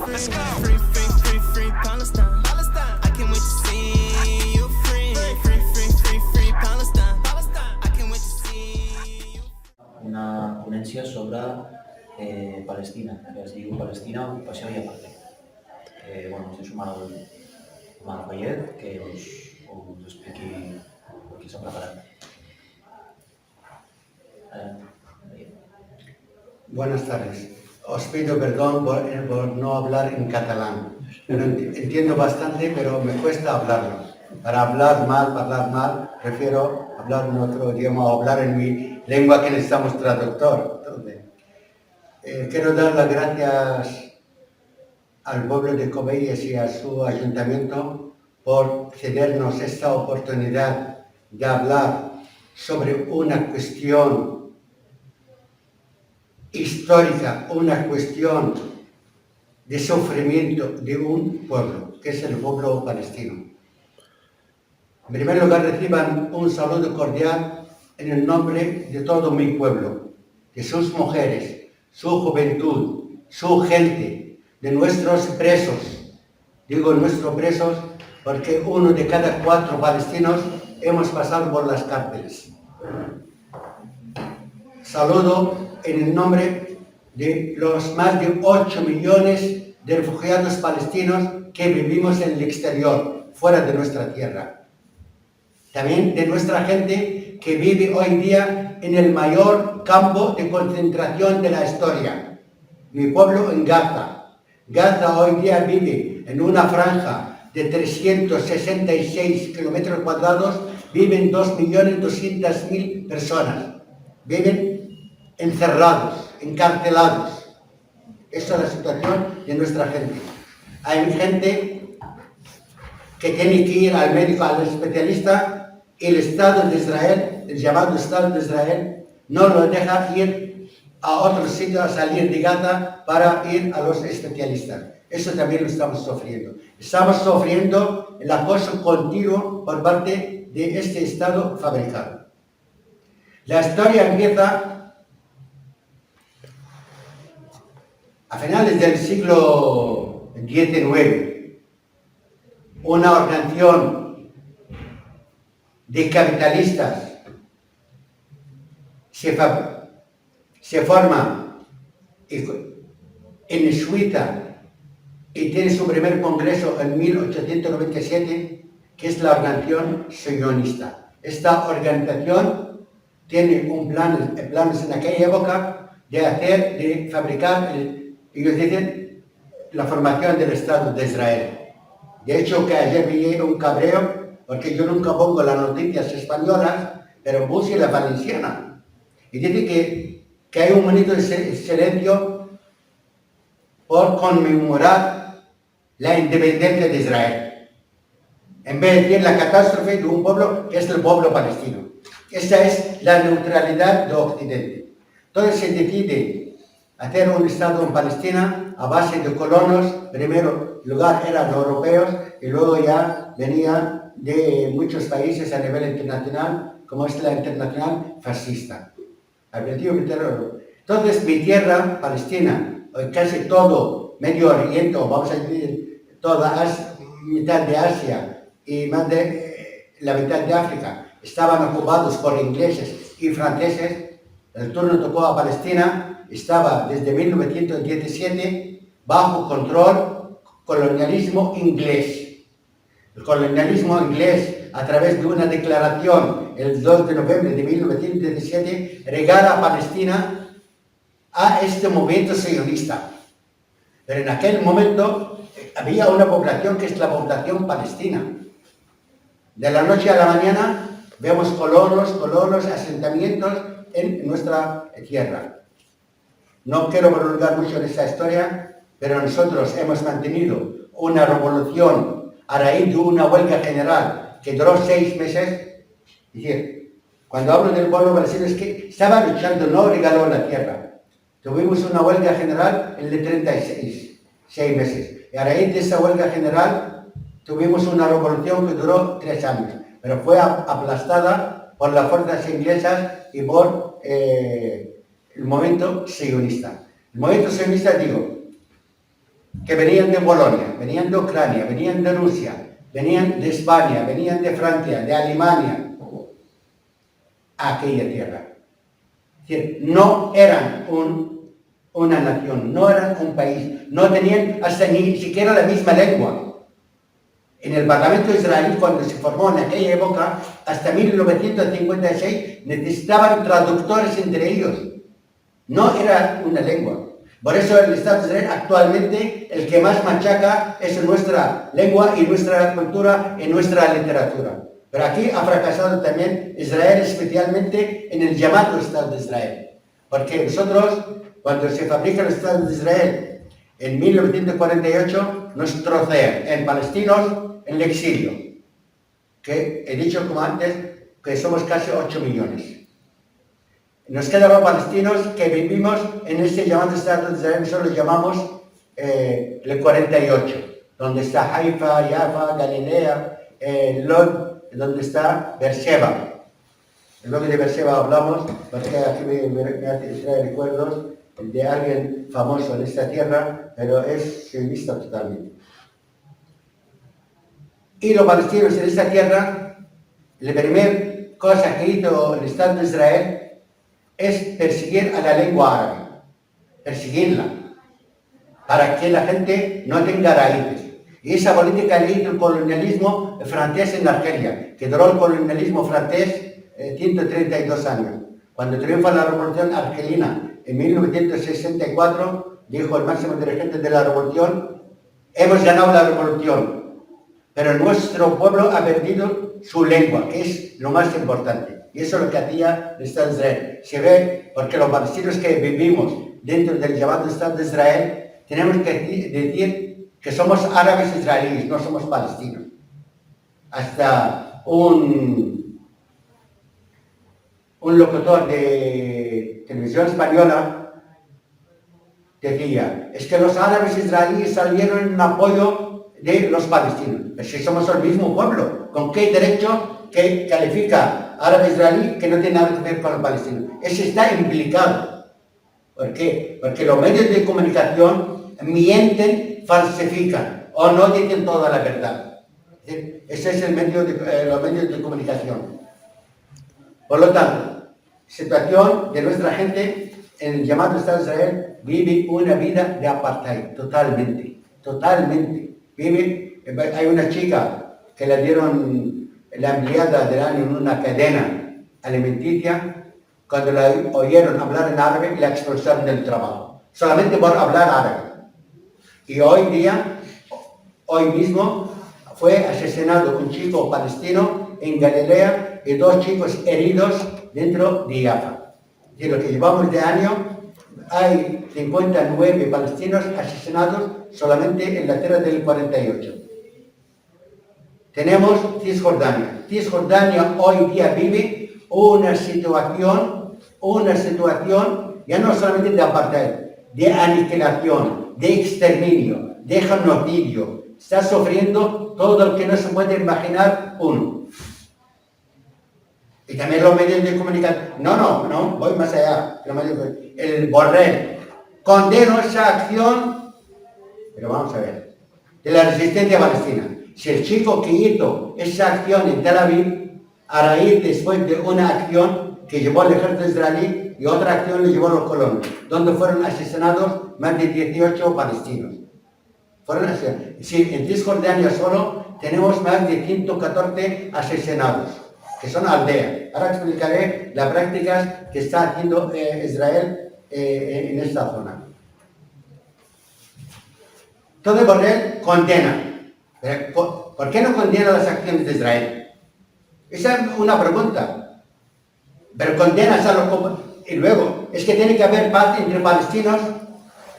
Let's go. Free, free, free, free Palestine. Palestine. I can't wait to see you free. Free, free, free, free Palestine. Palestine. I can't wait to see you. Una ponència sobre Palestina, que es diu Palestina, ocupació i apartheid. Bueno, us deixo amb el Payet, que us expliqui el que s'ha preparat. Buenas tardes. Os pido perdón por no hablar en catalán. Entiendo bastante, pero me cuesta hablarlo. Para hablar mal, prefiero hablar en otro idioma o hablar en mi lengua que necesitamos traductor. Entonces, quiero dar las gracias al pueblo de Cubelles y a su ayuntamiento por cedernos esta oportunidad de hablar sobre una cuestión histórica, una cuestión de sufrimiento de un pueblo, que es el pueblo palestino. En primer lugar, reciban un saludo cordial en el nombre de todo mi pueblo, de sus mujeres, su juventud, su gente, de nuestros presos. Digo nuestros presos porque 1 de cada 4 palestinos hemos pasado por las cárceles. Saludo en el nombre de los más de 8 millones de refugiados palestinos que vivimos en el exterior, fuera de nuestra tierra. También de nuestra gente que vive hoy día en el mayor campo de concentración de la historia, mi pueblo en Gaza. Gaza hoy día vive en una franja de 366 kilómetros cuadrados, viven 2.200.000 personas. Viven encerrados, encarcelados. Esa es la situación de nuestra gente. Hay gente que tiene que ir al médico, al especialista, y el Estado de Israel, el llamado Estado de Israel, no lo deja ir a otro sitio, a salir de Gaza para ir a los especialistas. Eso también lo estamos sufriendo. Estamos sufriendo el acoso continuo por parte de este Estado fabricado. La historia empieza a finales del siglo XIX. Una organización de capitalistas se forma en Suiza y tiene su primer congreso en 1897, que es la organización sionista. Esta organización tiene planes en aquella época de fabricar, ellos dicen, la formación del Estado de Israel. De hecho, que ayer vi un cabreo, porque yo nunca pongo las noticias españolas, pero puse la valenciana. Y dice que hay un minuto de silencio por conmemorar la independencia de Israel, en vez de decir la catástrofe de un pueblo que es el pueblo palestino. Esa es la neutralidad de Occidente. Entonces se decide hacer un Estado en Palestina a base de colonos. Primero lugar eran los europeos y luego ya venían de muchos países a nivel internacional, como es la internacional fascista. Al principio entonces mi tierra, Palestina, casi todo Medio Oriente, o vamos a decir toda mitad de Asia y más de la mitad de África, estaban ocupados por ingleses y franceses. El turno tocó a Palestina, estaba desde 1917 bajo control colonialismo inglés. El colonialismo inglés, a través de una declaración el 2 de noviembre de 1917, regala a Palestina a este movimiento sionista. Pero en aquel momento había una población que es la población palestina. De la noche a la mañana vemos colonos, asentamientos en nuestra tierra. No quiero prolongar mucho en esta historia, pero nosotros hemos mantenido una revolución a raíz de una huelga general que duró 6 meses. Es decir, cuando hablo del pueblo palestino es que estaba luchando, no regaló la tierra. Tuvimos una huelga general en el 6 meses. Y a raíz de esa huelga general tuvimos una revolución que duró 3 años, pero fue aplastada por las fuerzas inglesas y por el movimiento sionista. El movimiento sionista, digo, que venían de Polonia, venían de Ucrania, venían de Rusia, venían de España, venían de Francia, de Alemania, a aquella tierra. Es decir, no eran una nación, no eran un país, no tenían hasta ni siquiera la misma lengua. En el Parlamento israelí, cuando se formó en aquella época, hasta 1956, necesitaban traductores entre ellos. No era una lengua. Por eso el Estado de Israel actualmente el que más machaca es nuestra lengua y nuestra cultura y nuestra literatura. Pero aquí ha fracasado también Israel, especialmente en el llamado Estado de Israel. Porque nosotros, cuando se fabrica el Estado de Israel en 1948, nos trocean en palestinos en el exilio, que he dicho como antes que somos casi 8 millones. Nos quedan los palestinos que vivimos en este llamado Estado de Israel, nosotros lo llamamos el 48, donde está Haifa, Jaffa, Galilea, Lod, donde está Beersheba. Luego de Beersheba hablamos, porque aquí me hace traer recuerdos de alguien famoso en esta tierra, pero es sionista totalmente. Y los palestinos en esta tierra, la primera cosa que hizo el Estado de Israel es perseguir a la lengua árabe, perseguirla, para que la gente no tenga raíces. Y esa política le hizo el colonialismo francés en Argelia, que duró el colonialismo francés 132 años. Cuando triunfa la revolución argelina en 1964, dijo el máximo dirigente de la revolución: hemos ganado la revolución, pero nuestro pueblo ha perdido su lengua, que es lo más importante. Y eso es lo que hacía el Estado de Israel. Se ve porque los palestinos que vivimos dentro del llamado Estado de Israel, tenemos que decir que somos árabes israelíes, no somos palestinos. Hasta un locutor de televisión española decía, es que los árabes israelíes salieron en apoyo de los palestinos. Pero si somos el mismo pueblo, ¿con qué derecho que califica árabe israelí que no tiene nada que ver con los palestinos? Ese está implicado. ¿Por qué? Porque los medios de comunicación mienten, falsifican o no dicen toda la verdad. Ese es el medio de, los medios de comunicación. Por lo tanto, situación de nuestra gente en el llamado Estado de Israel vive una vida de apartheid, totalmente. Hay una chica que le dieron la empleada del año en una cadena alimenticia, cuando la oyeron hablar en árabe, la expulsaron del trabajo, solamente por hablar árabe. Y hoy mismo, fue asesinado un chico palestino en Galilea y 2 chicos heridos dentro de Jaffa. Y lo que llevamos de año, hay 59 palestinos asesinados solamente en la tierra del 48. Tenemos Cisjordania. Cisjordania hoy día vive una situación ya no solamente de apartheid, de aniquilación, de exterminio, de genocidio. Está sufriendo todo lo que no se puede imaginar uno. Y también los medios de comunicación. No, voy más allá. El Borrell. Condeno esa acción, pero vamos a ver, de la resistencia palestina. Si el chico que hizo esa acción en Tel Aviv, a raíz después de una acción que llevó al ejército israelí y otra acción le llevó a los colonos, donde fueron asesinados más de 18 palestinos. Fueron asesinados. Sí, en Cisjordania solo tenemos más de 114 asesinados, que son aldeas. Ahora explicaré las prácticas que está haciendo Israel en esta zona. Todo Borrell condena. ¿Por qué no condena las acciones de Israel? Esa es una pregunta. Pero condenas a los... Y luego, es que tiene que haber paz entre palestinos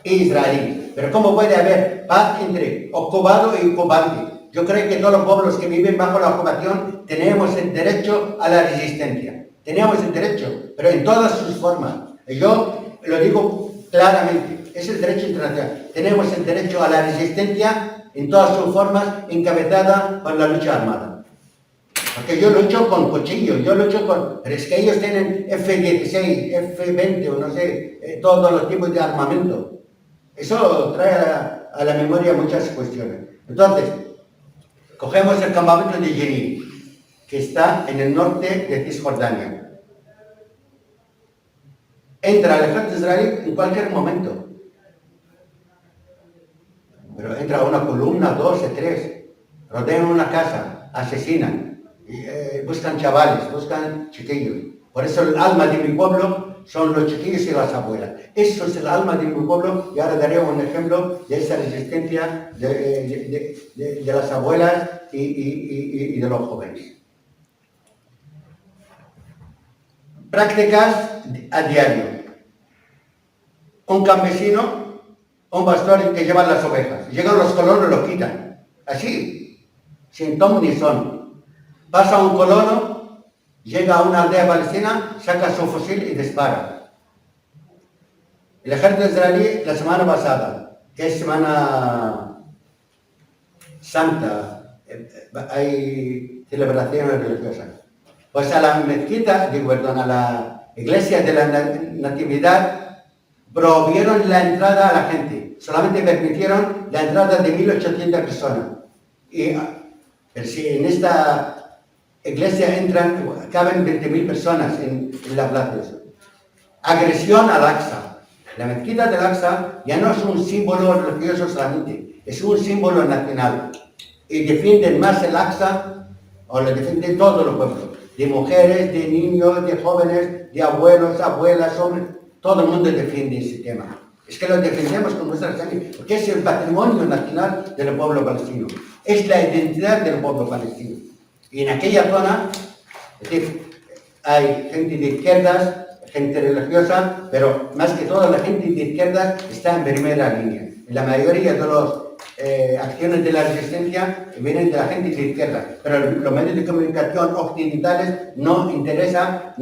e israelíes. Pero ¿cómo puede haber paz entre ocupado y ocupante? Yo creo que todos los pueblos que viven bajo la ocupación tenemos el derecho a la resistencia. Tenemos el derecho, pero en todas sus formas. Yo lo digo claramente, es el derecho internacional. Tenemos el derecho a la resistencia en todas sus formas, encabezada por la lucha armada. Porque yo lucho con cuchillos, pero es que ellos tienen F-16, F-20 o no sé, todos los tipos de armamento. Eso trae a la memoria muchas cuestiones. Entonces, cogemos el campamento de Jenin, que está en el norte de Cisjordania. Entra el ejército israelí en cualquier momento. Pero entra una columna, 2 o 3, rodean una casa, asesinan, buscan chavales, buscan chiquillos. Por eso el alma de mi pueblo son los chiquillos y las abuelas. Eso es el alma de mi pueblo, y ahora daré un ejemplo de esa resistencia de las abuelas y de los jóvenes. Prácticas a diario. Un campesino, un pastor que lleva las ovejas. Llegan los colonos, los quitan. Así, sin ton ni son. Pasa un colono, llega a una aldea palestina, saca su fusil y dispara. El ejército israelí la semana pasada, que es Semana Santa, hay celebraciones religiosas. Pues a la mezquita, a la iglesia de la Natividad, prohibieron la entrada a la gente. Solamente permitieron la entrada de 1.800 personas. Y si en esta iglesia caben 20.000 personas en la plaza. Agresión al Aqsa. La mezquita del Aqsa ya no es un símbolo religioso solamente, es un símbolo nacional. Y defienden más el Aqsa, o lo defienden todos los pueblos. De mujeres, de niños, de jóvenes, de abuelos, abuelas, hombres. Todo el mundo defiende ese tema. Es que lo defendemos con nuestra sangre, porque es el patrimonio nacional del pueblo palestino. Es la identidad del pueblo palestino. Y en aquella zona, es decir, hay gente de izquierdas, gente religiosa, pero más que todo la gente de izquierdas está en primera línea. La mayoría de las acciones de la resistencia vienen de la gente de izquierda, pero los medios de comunicación occidentales no les interesa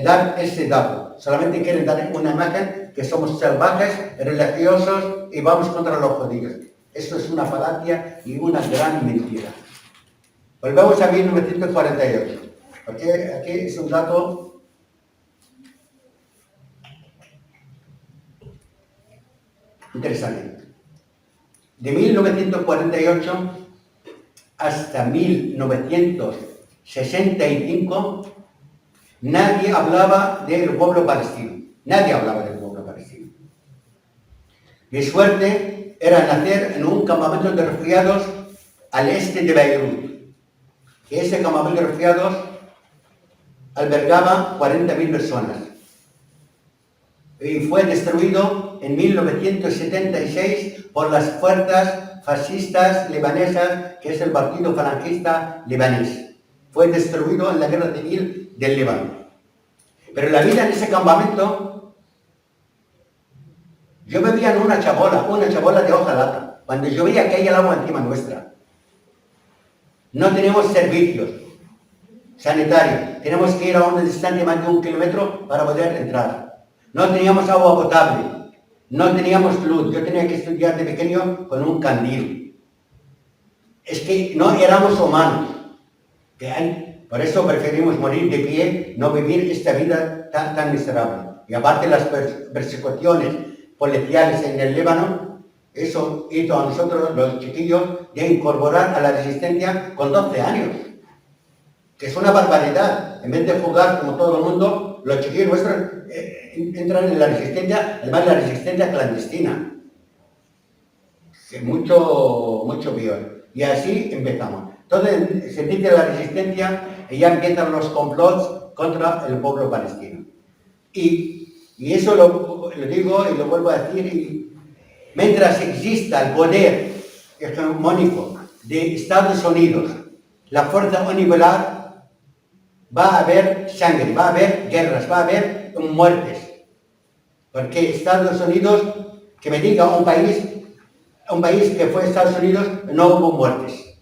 dar ese dato. Solamente quieren dar una imagen que somos salvajes, religiosos y vamos contra los judíos. Eso es una falacia y una gran mentira. Volvemos a 1948, porque aquí es un dato interesante. De 1948 hasta 1965, nadie hablaba del pueblo palestino. Nadie hablaba del pueblo palestino. Mi suerte era nacer en un campamento de refugiados al este de Beirut. Que ese campamento de refugiados albergaba 40.000 personas. Y fue destruido en 1976 por las fuerzas fascistas libanesas, que es el partido falangista libanés. Fue destruido en la guerra civil del Líbano. Pero la vida en ese campamento, yo bebía en una chabola de hojalata, cuando llovía caía el agua encima nuestra. No tenemos servicios sanitarios, tenemos que ir a una distancia más de 1 kilómetro para poder entrar. No teníamos agua potable, no teníamos luz, yo tenía que estudiar de pequeño con un candil. Es que no éramos humanos. Por eso preferimos morir de pie, no vivir esta vida tan miserable. Y aparte las persecuciones policiales en el Líbano, eso hizo a nosotros, los chiquillos, de incorporar a la resistencia con 12 años. Que es una barbaridad. En vez de jugar como todo el mundo, los chiquillos nuestros entran en la resistencia, además la resistencia clandestina. Es mucho peor. Y así empezamos. Entonces se dice la resistencia y ya empiezan los complots contra el pueblo palestino. Y eso lo digo y lo vuelvo a decir. Mientras exista el poder hegemónico de Estados Unidos, la fuerza unipolar, va a haber sangre, va a haber guerras, va a haber muertes. Porque Estados Unidos, que me diga un país que fue Estados Unidos, no hubo muertes.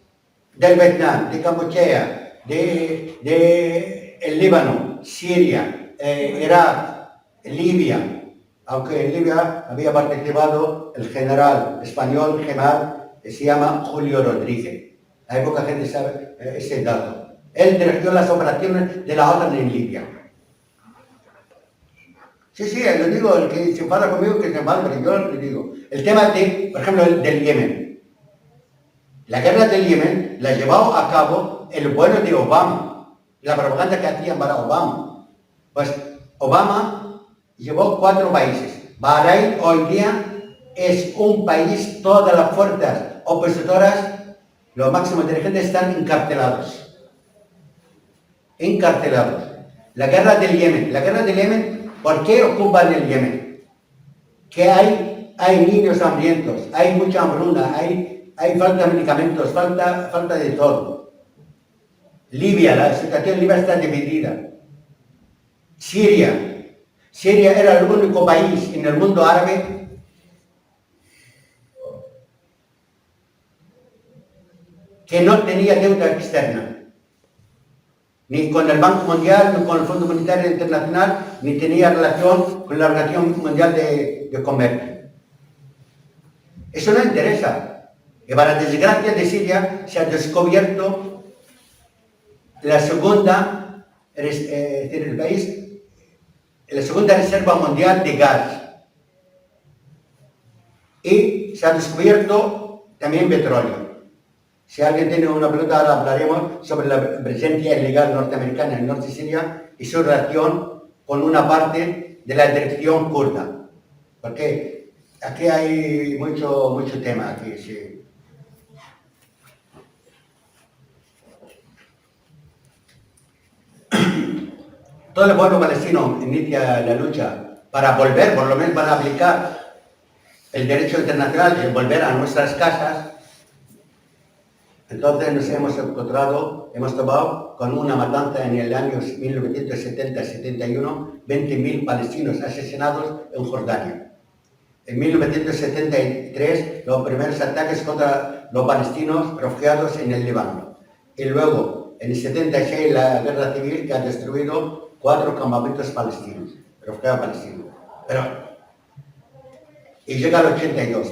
Del Vietnam, de Camboya, de el Líbano, Siria, Irak, Libia. Aunque en Libia había participado el general español que se llama Julio Rodríguez. Hay poca gente que sabe ese dato. Él dirigió las operaciones de la OTAN en Libia. Sí, sí, lo digo, el que se enfada conmigo que se enfada, pero yo le digo. El tema de, por ejemplo, del Yemen. La guerra del Yemen la llevó a cabo el bueno de Obama, la propaganda que hacían para Obama. Pues Obama llevó 4 países. Bahrein hoy día es un país, todas las fuerzas opositoras, los máximos dirigentes están encarcelados. Encarcelados. La guerra del Yemen, ¿por qué ocupan el Yemen? Que hay niños hambrientos, hay mucha hambruna, hay falta de medicamentos, falta de todo. Libia, la situación en Libia está dividida. Siria era el único país en el mundo árabe que no tenía deuda externa. Ni con el Banco Mundial, ni con el Fondo Monetario Internacional, ni tenía relación con la Organización Mundial de Comercio. Eso no interesa. Y para desgracia de Siria se ha descubierto la segunda, el país, la segunda reserva mundial de gas. Y se ha descubierto también petróleo. Si alguien tiene una pregunta, ahora hablaremos sobre la presencia ilegal norteamericana en el norte de Siria y su relación con una parte de la dirección kurda. Porque aquí hay mucho tema. Aquí, sí. Todo el pueblo palestino inicia la lucha para volver, por lo menos para aplicar el derecho internacional y volver a nuestras casas. Entonces nos hemos topado con una matanza en el año 1970-71, 20.000 palestinos asesinados en Jordania. En 1973, los primeros ataques contra los palestinos refugiados en el Líbano. Y luego, en el 76, la guerra civil que ha destruido 4 campamentos palestinos, refugiados palestinos. Y llega al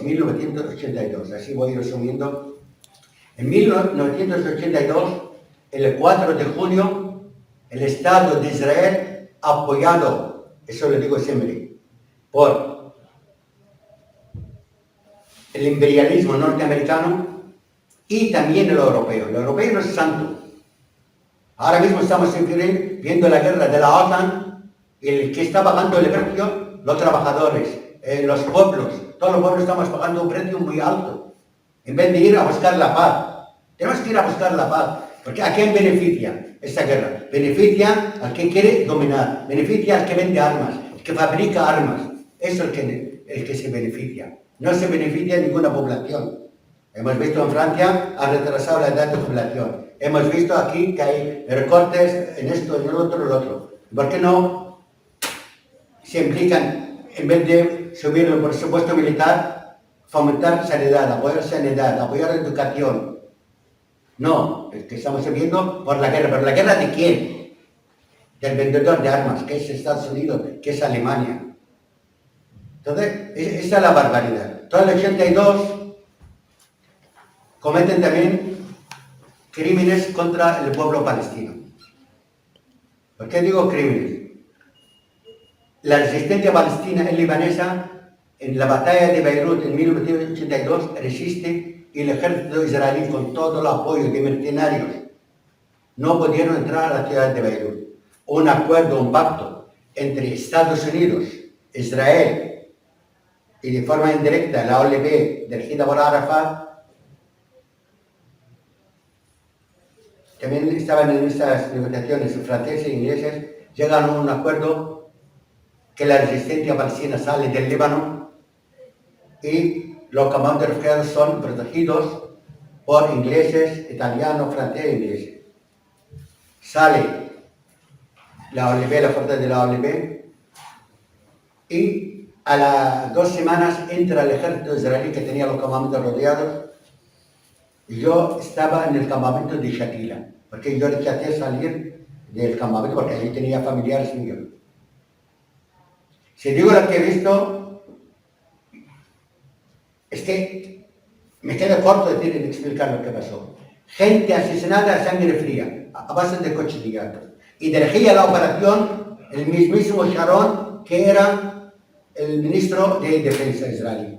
1982, así voy resumiendo. En 1982, el 4 de junio, el Estado de Israel, apoyado, eso lo digo siempre, por el imperialismo norteamericano y también el europeo. El europeo no es santo. Ahora mismo estamos viendo la guerra de la OTAN, y el que está pagando el precio, los trabajadores, los pueblos, todos los pueblos estamos pagando un precio muy alto. En vez de ir a buscar la paz. Tenemos que ir a buscar la paz. Porque ¿a quién beneficia esta guerra? Beneficia al que quiere dominar. Beneficia al que vende armas. El que fabrica armas. Eso es el que se beneficia. No se beneficia ninguna población. Hemos visto en Francia, ha retrasado la edad de jubilación. Hemos visto aquí que hay recortes en esto, en el otro. ¿Por qué no se implican, en vez de subir el presupuesto militar, fomentar sanidad, apoyar educación? No, es que estamos viendo por la guerra. ¿Pero la guerra de quién? Del vendedor de armas, que es Estados Unidos, que es Alemania. Entonces, esa es la barbaridad. Todo el 82 cometen también crímenes contra el pueblo palestino. ¿Por qué digo crímenes? La resistencia palestina y libanesa en la batalla de Beirut en 1982 resiste, y el ejército israelí, con todo el apoyo de mercenarios, no pudieron entrar a la ciudad de Beirut. Un acuerdo, un pacto entre Estados Unidos, Israel y de forma indirecta la OLP dirigida por Arafat, también estaban en estas negociaciones franceses e ingleses, llegan a un acuerdo que la resistencia palestina sale del Líbano y los campamentos de refugiados son protegidos por ingleses, italianos, franceses e ingleses. Sale la OLP, la fuerza de la OLP, y a las 2 semanas entra el ejército israelí que tenía los campamentos rodeados, y yo estaba en el campamento de Shatila, porque yo rechacé salir del campamento porque allí tenía familiares míos. Si digo lo que he visto, es que me queda corto decir y explicar lo que pasó. Gente asesinada a sangre fría, a base de cuchilladas. Y dirigía la operación el mismísimo Sharon, que era el ministro de Defensa israelí.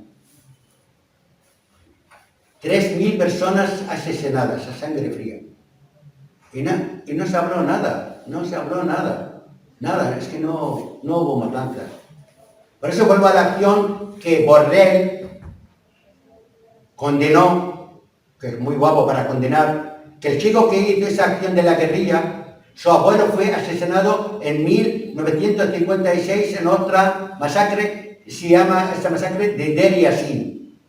3.000 personas asesinadas a sangre fría. Y no se habló nada, nada, es que no hubo matanzas. Por eso vuelvo a la acción que Borrell condenó, que es muy guapo para condenar, que el chico que hizo esa acción de la guerrilla, su abuelo fue asesinado en 1956 en otra masacre, se llama esta masacre de Deir Yassin,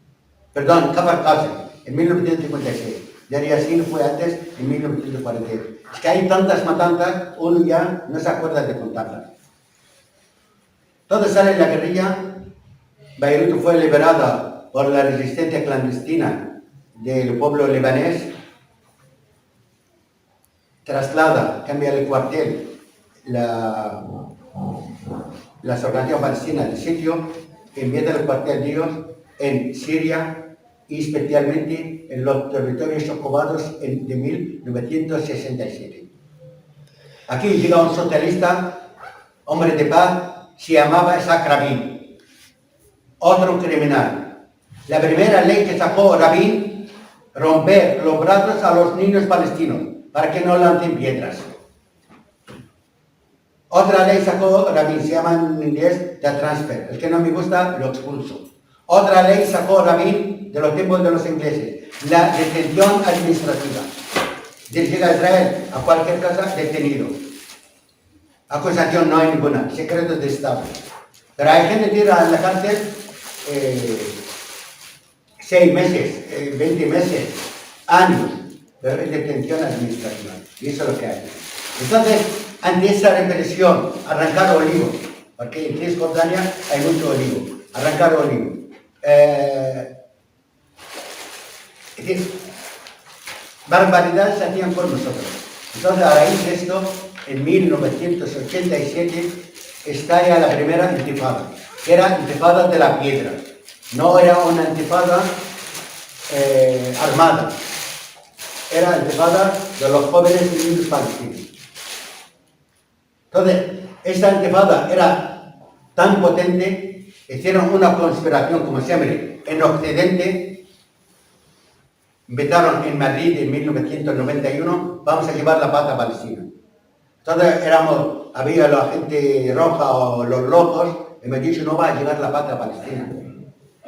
perdón, Kfar Qasem, en 1956. Deir Yassin fue antes, en 1940. Es que hay tantas matanzas, uno ya no se acuerda de contarlas. Todo sale en la guerrilla. Beirut fue liberada por la resistencia clandestina del pueblo libanés. Traslada, cambia el cuartel, la organización palestina del sitio, envía el cuartel de ellos en Siria y especialmente en los territorios ocupados de 1967. Aquí llega un socialista, hombre de paz, se llamaba Isaac Rabin, otro criminal. La primera ley que sacó Rabin, romper los brazos a los niños palestinos para que no lancen piedras. Otra ley sacó Rabin, se llama en inglés the transfer. El que no me gusta, lo expulso. Otra ley sacó Rabin de los tiempos de los ingleses, la detención administrativa. Dirigida a Israel, a cualquier cosa, detenido. Acusación no hay ninguna, secretos de Estado. Pero hay gente que tira en la cárcel 6 meses, 20 meses, años, pero es detención administrativa. Y eso es lo que hay. Entonces, ante esa represión, arrancar olivos, porque en Cisjordania hay mucho olivo, arrancar olivos. Es decir, barbaridades se hacían por nosotros. Entonces, a raíz de esto, en 1987 estalla la primera intifada, que era intifada de la piedra. No era una intifada armada, era intifada de los jóvenes y niños palestinos. Entonces, esta intifada era tan potente, hicieron una conspiración, como siempre, en Occidente. Empezaron en Madrid en 1991, vamos a llevar la paz a Palestina. Entonces había la gente roja o los locos, y me han dicho, no va a llegar la paz a Palestina.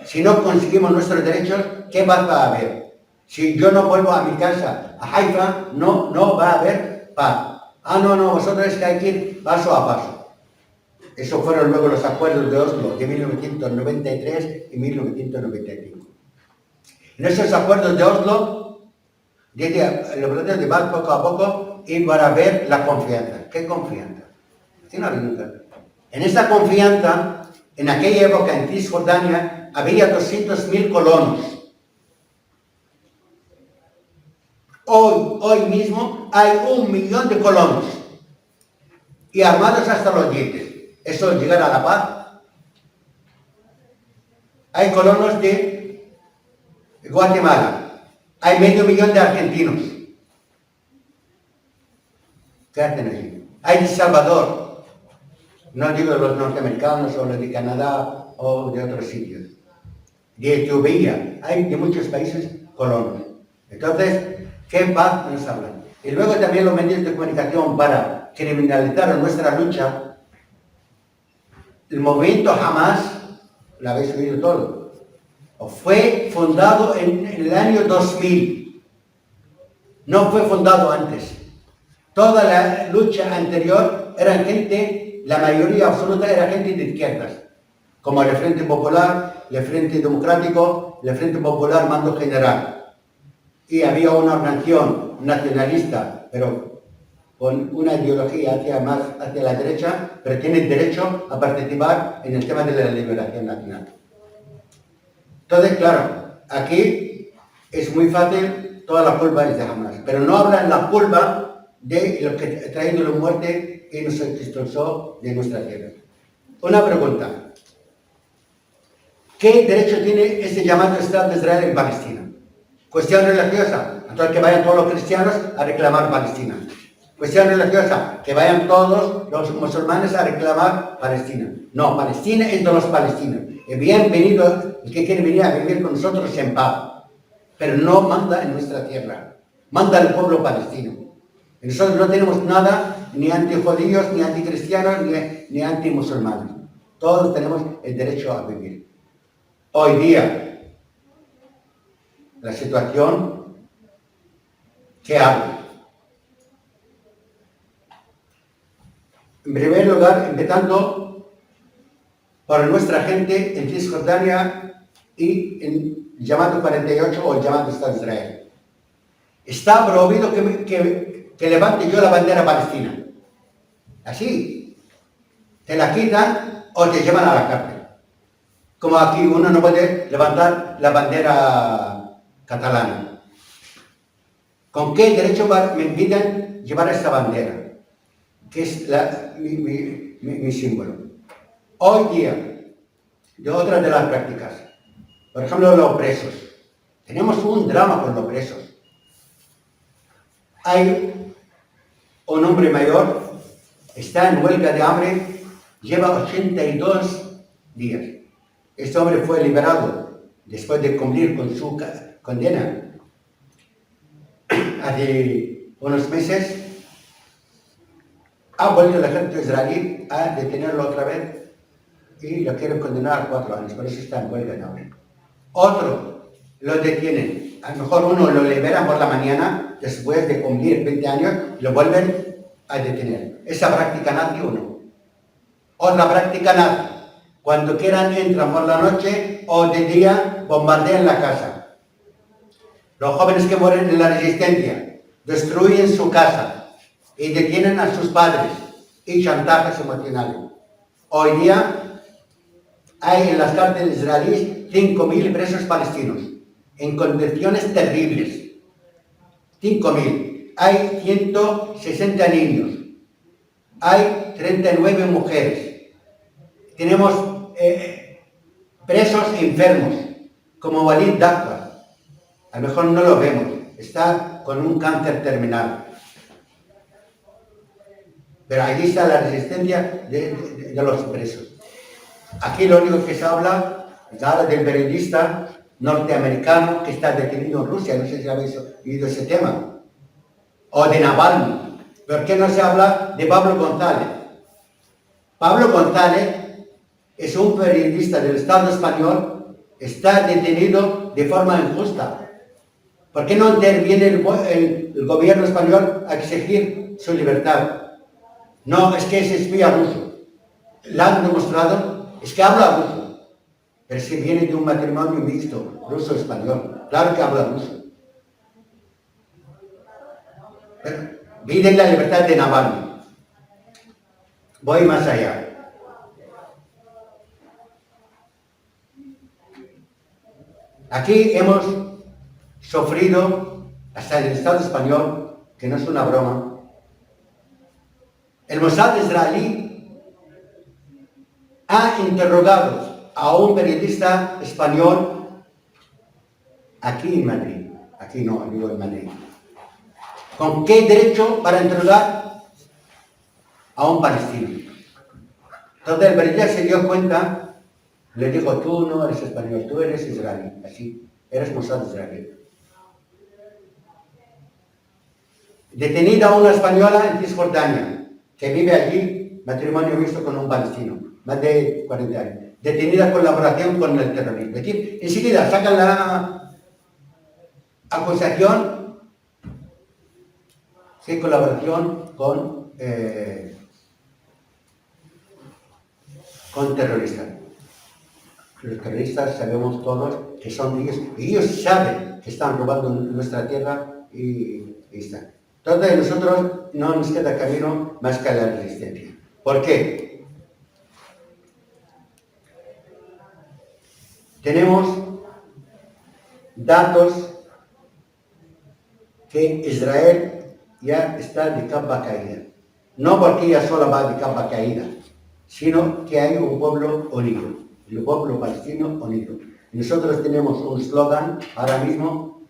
Si no conseguimos nuestros derechos, ¿qué paz va a haber? Si yo no vuelvo a mi casa, a Haifa, no va a haber paz. No, vosotros es que hay que ir paso a paso. Esos fueron luego los acuerdos de Oslo de 1993 y 1995. En esos acuerdos de Oslo, desde los procesos de paz poco a poco, iban a ver la confianza. ¿Qué confianza? En esa confianza, en aquella época en Cisjordania, había 200.000 colonos. Hoy mismo hay 1 millón de colonos y armados hasta los dientes. ¿Eso es llegar a la paz? Hay colonos de Guatemala, hay 500.000 de argentinos. ¿Qué hacen allí? Hay de Salvador, no digo de los norteamericanos o los de Canadá o de otros sitios, de Etiopía, hay de muchos países colonos. Entonces, ¿qué paz nos hablan? Y luego también los medios de comunicación para criminalizar nuestra lucha. El movimiento Hamas, lo habéis oído todo, fue fundado en el año 2000. No fue fundado antes. Toda la lucha anterior eran gente, la mayoría absoluta era gente de izquierdas, como el Frente Popular, el Frente Democrático, el Frente Popular Mando General. Y había una organización nacionalista, pero con una ideología más hacia la derecha, pero tienen derecho a participar en el tema de la liberación nacional. Entonces, claro, aquí es muy fácil, toda la culpa es de Hamas, pero no hablan la culpa de los que traído la muerte y nos expulsó de nuestra tierra. Una pregunta. ¿Qué derecho tiene ese llamado Estado de Israel en Palestina? ¿Cuestión religiosa? Entonces que vayan todos los cristianos a reclamar Palestina. cuestión religiosa, que vayan todos los musulmanes a reclamar Palestina. No, Palestina es de los palestinos. Y bienvenido el que quiere venir a vivir con nosotros en paz. Pero no manda en nuestra tierra, manda al pueblo palestino. Y nosotros no tenemos nada, ni antijudíos, ni anticristianos, ni antimusulmanes. Todos tenemos el derecho a vivir. Hoy día, la situación, ¿qué hago? En primer lugar, empezando por nuestra gente en Cisjordania y en el llamado 48 o el llamado Estado de Israel. Está prohibido que levante yo la bandera palestina. Así. Te la quitan o te llevan a la cárcel. Como aquí uno no puede levantar la bandera catalana. ¿Con qué derecho me impiden llevar esta bandera? Que es mi símbolo. Hoy día, de otra de las prácticas, por ejemplo, los presos. Tenemos un drama con los presos. Hay un hombre mayor, está en huelga de hambre, lleva 82 días. Este hombre fue liberado después de cumplir con su condena hace unos meses. Ha vuelto el ejército israelí a detenerlo otra vez y lo quieren condenar a 4 años, por eso está en huelga de hambre. Otro lo detienen, a lo mejor uno lo liberan por la mañana, después de cumplir 20 años, lo vuelven a detener. ¿Esa práctica nazi o no? Otra práctica nazi, cuando quieran entran por la noche o de día bombardean la casa. Los jóvenes que mueren en la resistencia destruyen su casa y detienen a sus padres y chantajes emocionales. Hoy día hay en las cárceles israelíes 5.000 presos palestinos en condiciones terribles. 5.000. Hay 160 niños. Hay 39 mujeres. Tenemos presos enfermos, como Walid Dakwa. A lo mejor no lo vemos. Está con un cáncer terminal. Pero allí está la resistencia de los presos. Aquí lo único que se habla es ahora del periodista norteamericano que está detenido en Rusia. No sé si habéis oído ese tema. O de Navalny. ¿Por qué no se habla de Pablo González? Pablo González es un periodista del Estado español, está detenido de forma injusta. ¿Por qué no interviene el gobierno español a exigir su libertad? No, es que es espía ruso. La han demostrado, es que habla ruso. Pero si viene de un matrimonio mixto, ruso-español, claro que habla ruso. Pero piden la libertad de Navalny. Voy más allá. Aquí hemos sufrido, hasta el Estado español, que no es una broma. El Mossad israelí ha interrogado a un periodista español aquí en Madrid. Aquí no, digo en Madrid. ¿Con qué derecho para interrogar a un palestino? Entonces el periodista se dio cuenta, le dijo, tú no eres español, tú eres israelí, así, eres Mossad israelí. Detenida una española en Cisjordania, que vive allí, matrimonio mixto con un palestino, más de 40 años. Detenida en colaboración con el terrorismo. Es decir, enseguida sacan la acusación sin colaboración con terroristas. Los terroristas sabemos todos que son ellos, y ellos saben que están robando nuestra tierra y están. Entonces nosotros no nos queda camino más que la resistencia. ¿Por qué? Tenemos datos que Israel ya está de capa caída. No porque ella sola va de capa caída, sino que hay un pueblo unido, el pueblo palestino unido. Nosotros tenemos un eslogan ahora mismo,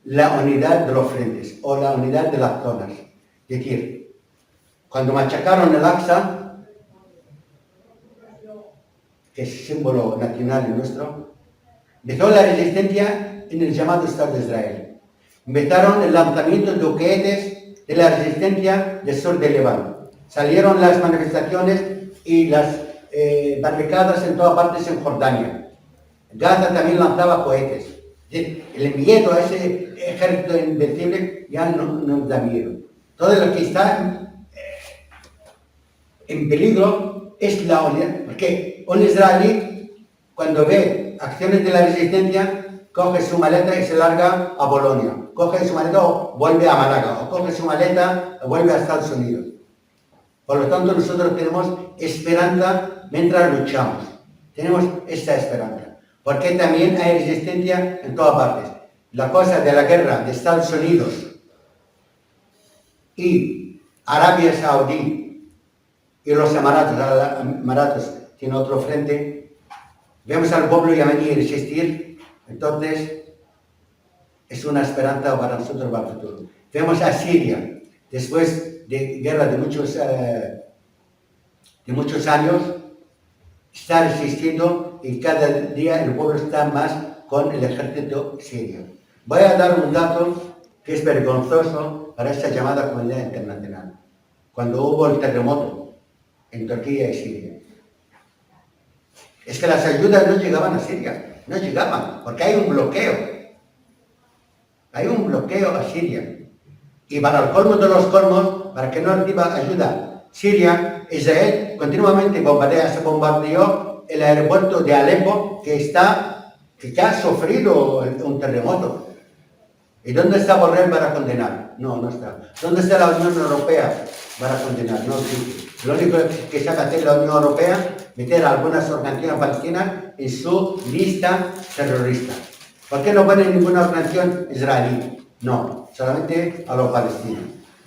la unidad de los frentes o la unidad de las zonas. decir, cuando machacaron el Aqsa, que es símbolo nacional nuestro, empezó la resistencia en el llamado Estado de Israel. Empezaron el lanzamiento de cohetes de la resistencia del sur de Líbano. Salieron las manifestaciones y las barricadas en todas partes en Jordania. Gaza también lanzaba cohetes. El miedo a ese ejército invencible ya no nos da miedo. Todo lo que está en peligro es la unidad, porque un israelí, cuando ve acciones de la resistencia, coge su maleta y se larga a Polonia, coge su maleta o vuelve a Málaga, o coge su maleta y vuelve a Estados Unidos. Por lo tanto, nosotros tenemos esperanza mientras luchamos. Tenemos esta esperanza, porque también hay resistencia en todas partes. La cosa de la guerra de Estados Unidos y Arabia Saudí y los Emiratos tienen otro frente. Vemos al pueblo yemení resistir, entonces es una esperanza para nosotros para el futuro. Vemos a Siria, después de guerra de muchos años, está resistiendo y cada día el pueblo está más con el ejército sirio. Voy a dar un dato que es vergonzoso para esta llamada comunidad internacional. Cuando hubo el terremoto en Turquía y Siria, es que las ayudas no llegaban a Siria, no llegaban, porque hay un bloqueo. Hay un bloqueo a Siria. Y para el colmo de los colmos, para que no reciba ayuda Siria, Israel continuamente bombardea. Se bombardeó el aeropuerto de Alepo, que ya ha sufrido un terremoto. ¿Y dónde está Borrell para condenar? No, no está. ¿Dónde está la Unión Europea para condenar? No existe. Lo único que sabe hacer la Unión Europea es meter a algunas organizaciones palestinas en su lista terrorista. ¿Por qué no ponen ninguna organización israelí? No, solamente a los palestinos.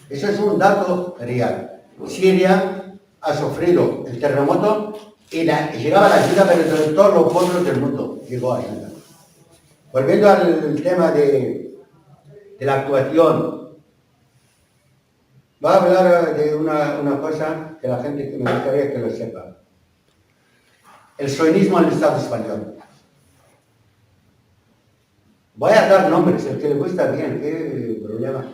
Eso es un dato real. Siria ha sufrido el terremoto y llegaba la ayuda, pero de todos los pueblos del mundo llegó ayuda. Volviendo al tema de la actuación, voy a hablar de una cosa que la gente que me gustaría que lo sepa. El sionismo en el Estado español. Voy a dar nombres, el que le gusta bien, qué problema.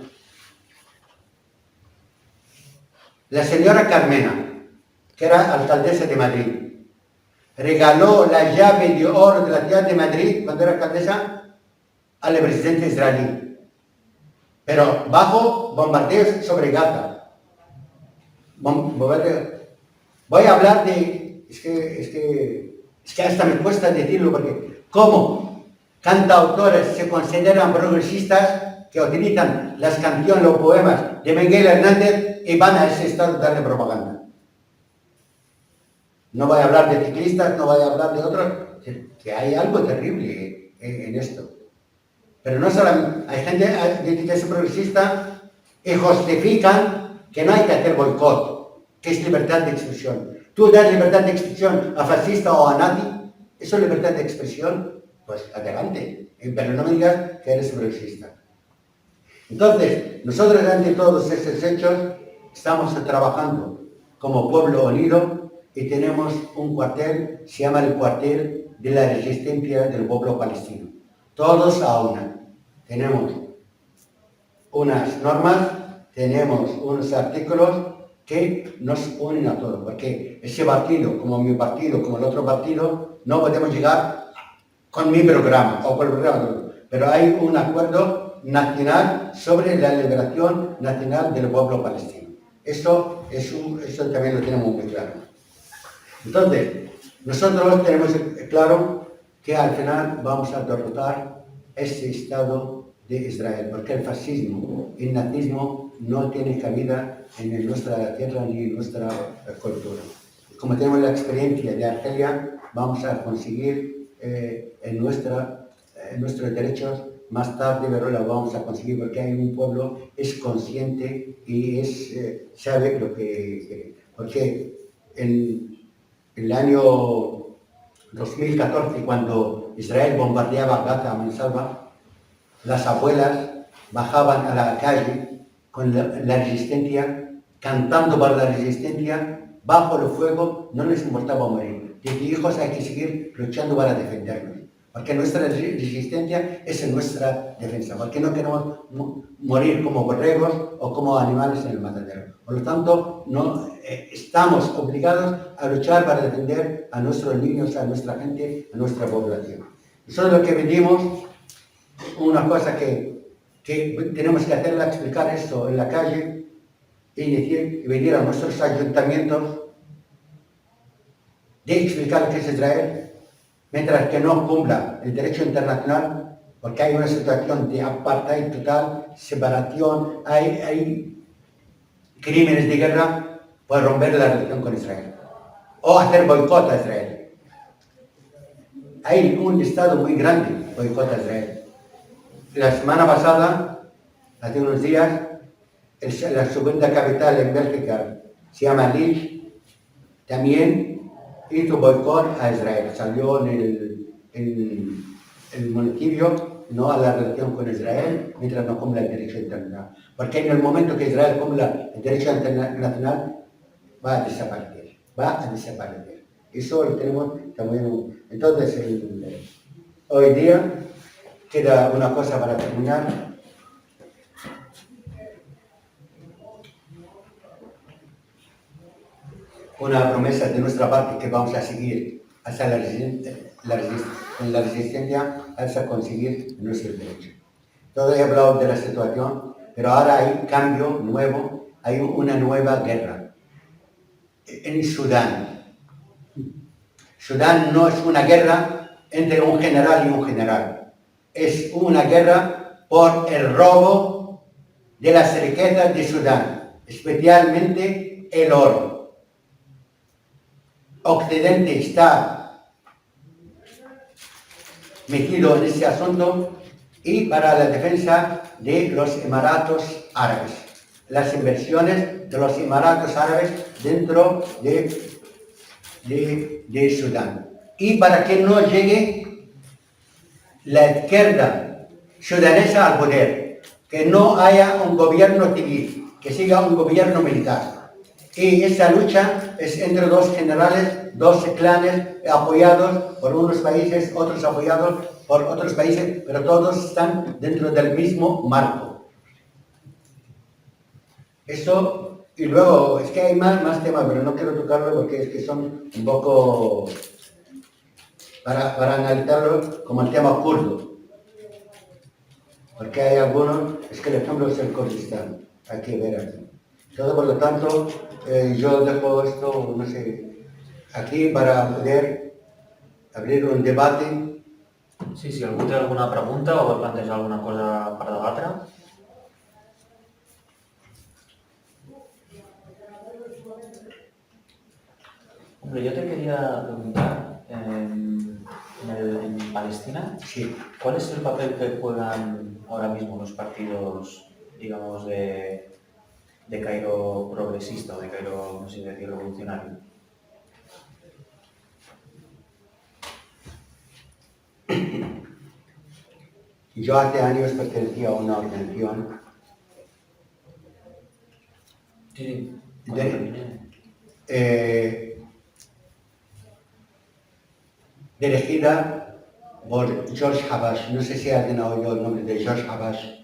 La señora Carmena, que era alcaldesa de Madrid, regaló la llave de oro de la ciudad de Madrid cuando era alcaldesa al presidente israelí, pero bajo bombardeos sobre Gaza. Voy a hablar de... Es que hasta me cuesta decirlo, porque ¿cómo cantautores se consideran progresistas que utilizan las canciones o poemas de Miguel Hernández y van a ese estado a darle propaganda? No voy a hablar de ciclistas, no voy a hablar de otros, que hay algo terrible en esto. Pero no solamente, hay gente que es progresista y justifican que no hay que hacer boicot, que es libertad de expresión. Tú das libertad de expresión a fascista o a nazi, ¿eso es libertad de expresión? Pues adelante, pero no me digas que eres progresista. Entonces, nosotros ante todos estos hechos estamos trabajando como pueblo unido y tenemos un cuartel, se llama el cuartel de la resistencia del pueblo palestino. Todos a una. Tenemos unas normas, tenemos unos artículos que nos unen a todos, porque ese partido, como mi partido, como el otro partido, no podemos llegar con mi programa o con el programa de otro, pero hay un acuerdo nacional sobre la liberación nacional del pueblo palestino. Eso también lo tenemos muy claro. Entonces, nosotros tenemos claro que al final vamos a derrotar ese Estado de Israel, porque el fascismo y el nazismo no tienen cabida en nuestra tierra ni en nuestra cultura. Como tenemos la experiencia de Argelia, vamos a conseguir nuestros derechos más tarde, pero lo vamos a conseguir porque hay un pueblo es consciente y sabe lo que... Porque en el año 2014, cuando Israel bombardeaba Gaza a mansalva, las abuelas bajaban a la calle con la resistencia, cantando para la resistencia, bajo el fuego, no les importaba morir. Dice, hijos, hay que seguir luchando para defendernos, porque nuestra resistencia es en nuestra defensa, porque no queremos morir como borregos o como animales en el matadero. Por lo tanto, estamos obligados a luchar para defender a nuestros niños, a nuestra gente, a nuestra población. Nosotros lo que pedimos, una cosa que tenemos que hacerla, explicar esto en la calle y decir, venir a nuestros ayuntamientos de explicar lo que es Israel, mientras que no cumpla el derecho internacional, porque hay una situación de apartheid total, separación, hay crímenes de guerra, puede romper la relación con Israel o hacer boicot a Israel. Hay un estado muy grande boicot a Israel. La semana pasada, hace unos días, la segunda capital en Bélgica, se llama Lille, también hizo boicot a Israel. Salió en el municipio no a la relación con Israel mientras no cumpla el derecho internacional. Porque en el momento que Israel cumpla el derecho internacional, va a desaparecer. Eso lo tenemos también. Entonces, hoy día queda una cosa para terminar. Una promesa de nuestra parte que vamos a seguir hasta la resistencia hasta conseguir nuestros derechos. Todo he hablado de la situación, pero ahora hay cambio nuevo, hay una nueva guerra en Sudán. Sudán no es una guerra entre un general y un general, es una guerra por el robo de las riquezas de Sudán, especialmente el oro. Occidente está metido en ese asunto y para la defensa de los Emiratos Árabes, las inversiones de los Emiratos Árabes dentro de Sudán. Y para que no llegue la izquierda sudanesa al poder, que no haya un gobierno civil, que siga un gobierno militar. Y esa lucha es entre dos generales, dos clanes apoyados por unos países, otros apoyados por otros países, pero todos están dentro del mismo marco. Eso, y luego, es que hay más temas, pero no quiero tocarlo porque es que son un poco para analizarlo como el tema kurdo. Porque hay algunos, es que el ejemplo es el Kurdistán, hay que ver aquí. Entonces, por lo tanto, yo dejo esto, no sé, aquí para poder abrir un debate. Sí, si algú té alguna pregunta o vol plantejar alguna cosa per debatre. Hombre, yo te quería preguntar, en Palestina, Sí. ¿cuál es el papel que juegan ahora mismo los partidos, digamos, de Cairo progresista o de Cairo, no sé decir, revolucionario? Yo hace años pertenecía a una organización Sí, dirigida por George Habash. No sé si alguien ha oído el nombre de George Habash.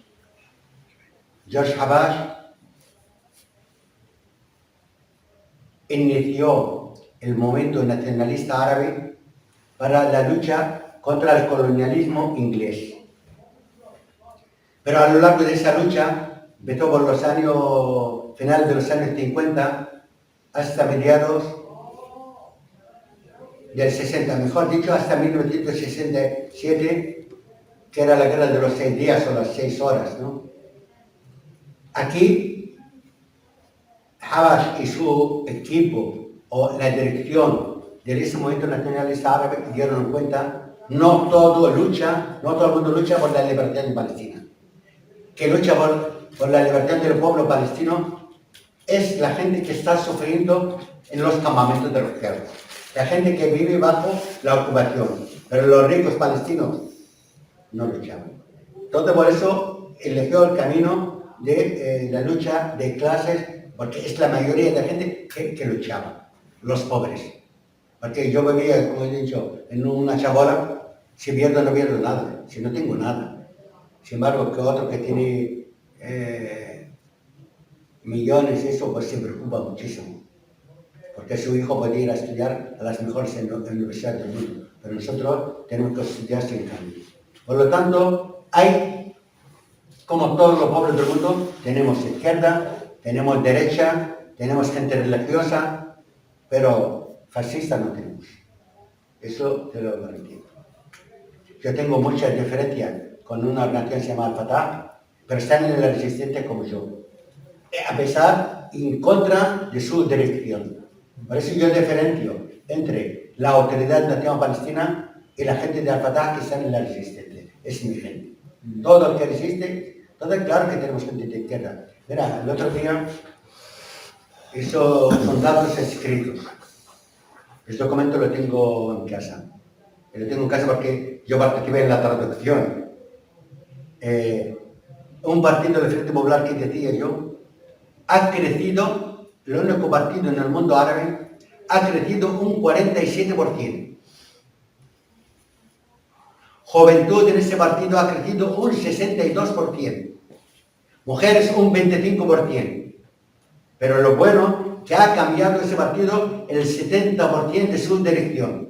George Habash inició el movimiento nacionalista árabe para la lucha contra el colonialismo inglés. Pero a lo largo de esa lucha, empezó por los años, finales de los años 50, hasta mediados del 60, mejor dicho, hasta 1967, que era la guerra de los 6 días o las 6 horas, ¿no? Aquí, Habash y su equipo, o la dirección de ese movimiento nacionalista árabe, dieron cuenta, no todo el mundo lucha por la libertad de Palestina. Que lucha por la libertad del pueblo palestino es la gente que está sufriendo en los campamentos de refugiados, la gente que vive bajo la ocupación, pero los ricos palestinos no luchaban. Entonces por eso eligió el camino de la lucha de clases, porque es la mayoría de la gente que luchaba, los pobres. Porque yo vivía, como he dicho, en una chabola, si pierdo no pierdo nada, si no tengo nada. Sin embargo, que otro que tiene millones, eso pues se preocupa muchísimo. Porque su hijo puede ir a estudiar a las mejores universidades del mundo, pero nosotros tenemos que estudiar sin cambio. Por lo tanto, hay, como todos los pueblos del mundo, tenemos izquierda, tenemos derecha, tenemos gente religiosa, pero fascista no tenemos. Eso te lo garantizo. Yo tengo muchas diferencias con una organización que se llama Al-Fatah, pero están en la resistencia como yo, a pesar, en contra de su dirección. Por eso yo diferencio entre la Autoridad Nacional Palestina y la gente de Al-Fatah que están en la resistencia. Es mi gente. Todo el que resiste, todo claro que tenemos gente de izquierda. Mira, el otro día, esos son datos escritos. El documento lo tengo en casa. Lo tengo en casa porque yo participé en la traducción. Un partido de Frente Popular que decía yo, ha crecido, el único partido en el mundo árabe, ha crecido un 47%. Juventud en ese partido ha crecido un 62%. Mujeres un 25%. Pero lo bueno, que ha cambiado ese partido el 70% de su dirección.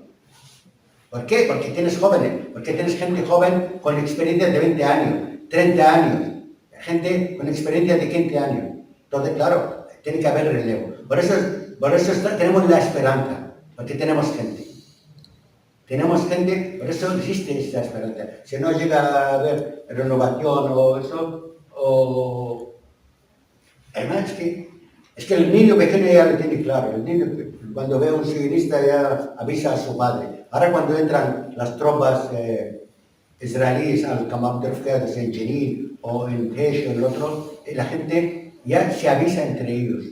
¿Por qué? Porque tienes jóvenes, porque tienes gente joven con experiencia de 20 años, 30 años, gente con experiencia de 15 años. Entonces, claro, tiene que haber relevo. Por eso tenemos la esperanza, porque tenemos gente. Tenemos gente, por eso existe esta esperanza. Si no llega a haber renovación o eso, o... Además, es que el niño pequeño ya lo tiene claro. El niño, cuando ve a un sionista, ya avisa a su padre. Ahora cuando entran las tropas israelíes al campamento de refugiados en Jenin o en Tesh o el otro, la gente ya se avisa entre ellos.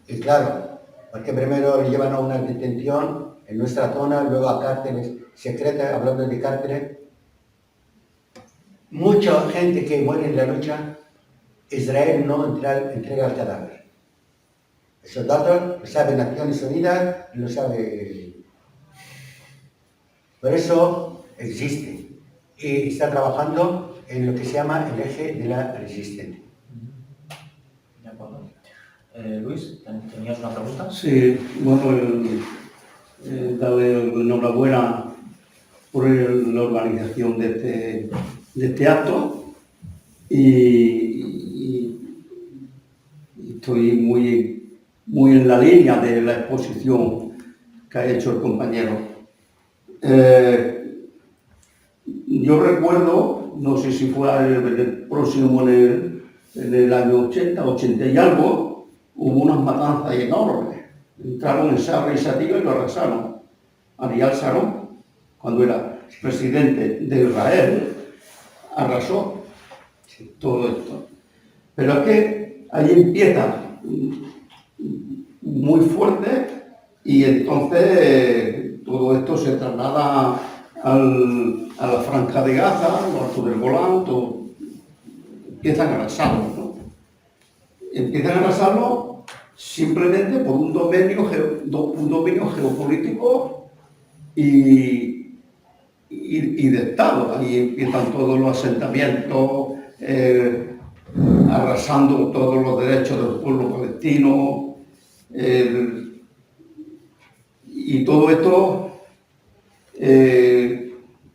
Y claro, porque primero le llevan a una detención en nuestra zona, luego a cárceles secretas, hablando de cárceles. Mucha gente que muere en la lucha, Israel no entrega el cadáver. Esos datos lo sabe Naciones Unidas y lo sabe... Por eso existe y está trabajando en lo que se llama el eje de la resistencia. De acuerdo. Luis, ¿tenías una pregunta? Sí, bueno, darle enhorabuena por la organización de este acto y estoy muy en la línea de la exposición que ha hecho el compañero. Yo recuerdo, no sé si fue el próximo en el año 80, 80 y algo, hubo unas matanzas enormes. Entraron en Sarra y Sativa y lo arrasaron. Ariel Sharon, cuando era presidente de Israel, arrasó todo esto. Pero es que ahí empieza muy fuerte y entonces todo esto se traslada a la Franja de Gaza, al Alto del Golán, todo. Empiezan a arrasarlo, ¿no? Empiezan a arrasarlo simplemente por un dominio geopolítico y de Estado. Ahí empiezan todos los asentamientos, arrasando todos los derechos del pueblo palestino, y todo esto,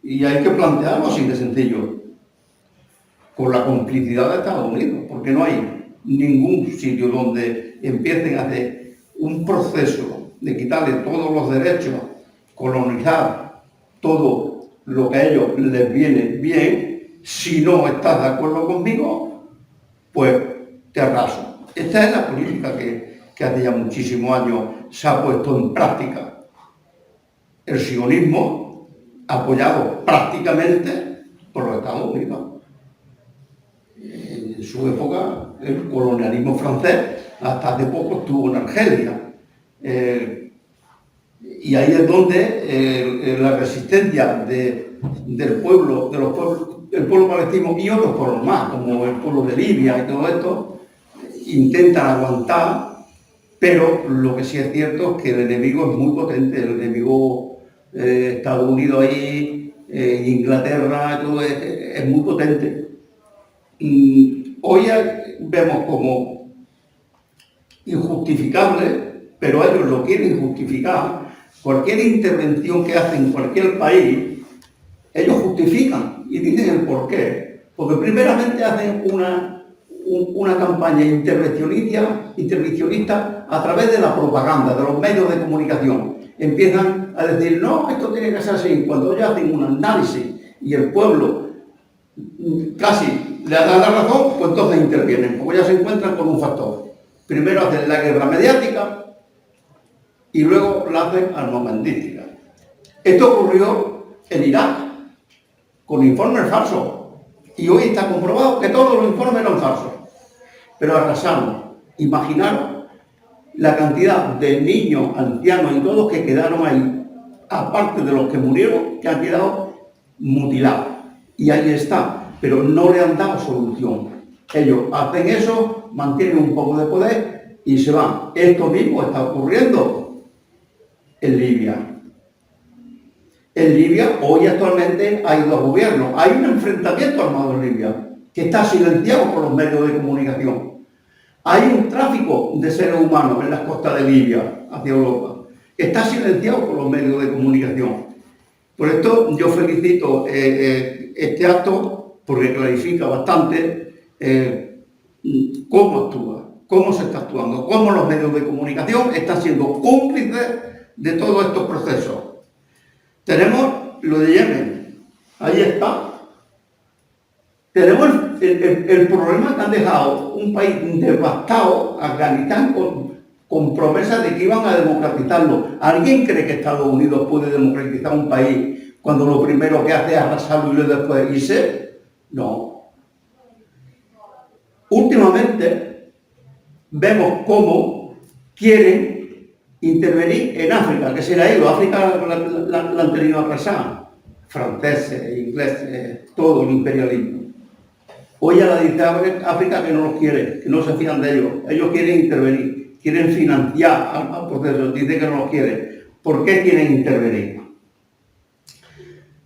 y hay que plantearlo así de sencillo, con la complicidad de Estados Unidos, porque no hay ningún sitio donde empiecen a hacer un proceso de quitarle todos los derechos, colonizar todo lo que a ellos les viene bien. Si no estás de acuerdo conmigo, pues te arraso. Esta es la política que hace ya muchísimos años se ha puesto en práctica. El sionismo, apoyado prácticamente por los Estados Unidos. En su época, el colonialismo francés, hasta hace poco estuvo en Argelia. Y ahí es donde la resistencia del pueblo, de los pueblos el pueblo palestino y otros pueblos más, como el pueblo de Libia y todo esto, intentan aguantar, pero lo que sí es cierto es que el enemigo es muy potente, el enemigo Estados Unidos ahí, Inglaterra, todo es muy potente. Hoy vemos como injustificable, pero ellos lo quieren justificar. Cualquier intervención que hacen en cualquier país, ellos justifican y dicen el porqué. Porque primeramente hacen una campaña intervencionista a través de la propaganda, de los medios de comunicación. Empiezan a decir, no, esto tiene que ser así. Cuando ellos hacen un análisis y el pueblo casi le da la razón, pues entonces intervienen, porque ya se encuentran con un factor. Primero hacen la guerra mediática y luego la hacen armamentística. Esto ocurrió en Irak, con informes falsos. Y hoy está comprobado que todos los informes eran falsos. Pero arrasaron. Imaginaros la cantidad de niños, ancianos y todos que quedaron ahí, aparte de los que murieron, que han quedado mutilados. Y ahí está. Pero no le han dado solución. Ellos hacen eso, mantienen un poco de poder y se van. Esto mismo está ocurriendo en Libia. En Libia, hoy actualmente hay dos gobiernos. Hay un enfrentamiento armado en Libia, que está silenciado por los medios de comunicación. Hay un tráfico de seres humanos en las costas de Libia, hacia Europa, que está silenciado por los medios de comunicación. Por esto yo felicito este acto, porque clarifica bastante cómo actúa, cómo se está actuando, cómo los medios de comunicación están siendo cómplices de todos estos procesos. Tenemos lo de Yemen, ahí está. Tenemos el problema que han dejado un país devastado, Afganistán, con promesas de que iban a democratizarlo. ¿Alguien cree que Estados Unidos puede democratizar un país cuando lo primero que hace es arrasarlo y después irse? No. Últimamente vemos cómo quieren intervenir en África, que se le ha ido. África la han tenido arrasada. Franceses, ingleses, todo el imperialismo. Hoy ya la dice África que no los quiere, que no se fían de ellos. Ellos quieren intervenir, quieren financiar al proceso, dice que no los quiere. ¿Por qué quieren intervenir?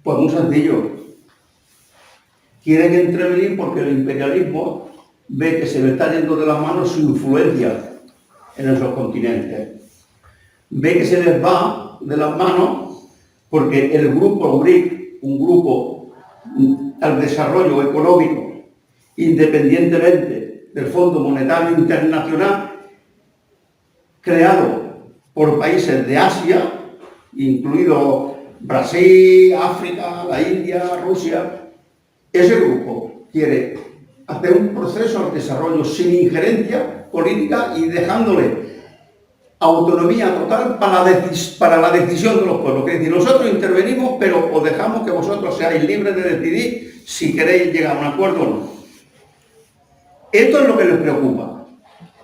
Pues muy sencillo. Quieren intervenir porque el imperialismo ve que se le está yendo de las manos su influencia en esos continentes. Ve que se les va de las manos porque el grupo BRIC, un grupo al desarrollo económico, independientemente del Fondo Monetario Internacional, creado por países de Asia, incluido Brasil, África, la India, Rusia, ese grupo quiere hacer un proceso de desarrollo sin injerencia política y dejándole autonomía total para la decisión de los pueblos. Es decir, nosotros intervenimos, pero os dejamos que vosotros seáis libres de decidir si queréis llegar a un acuerdo o no. Esto es lo que les preocupa.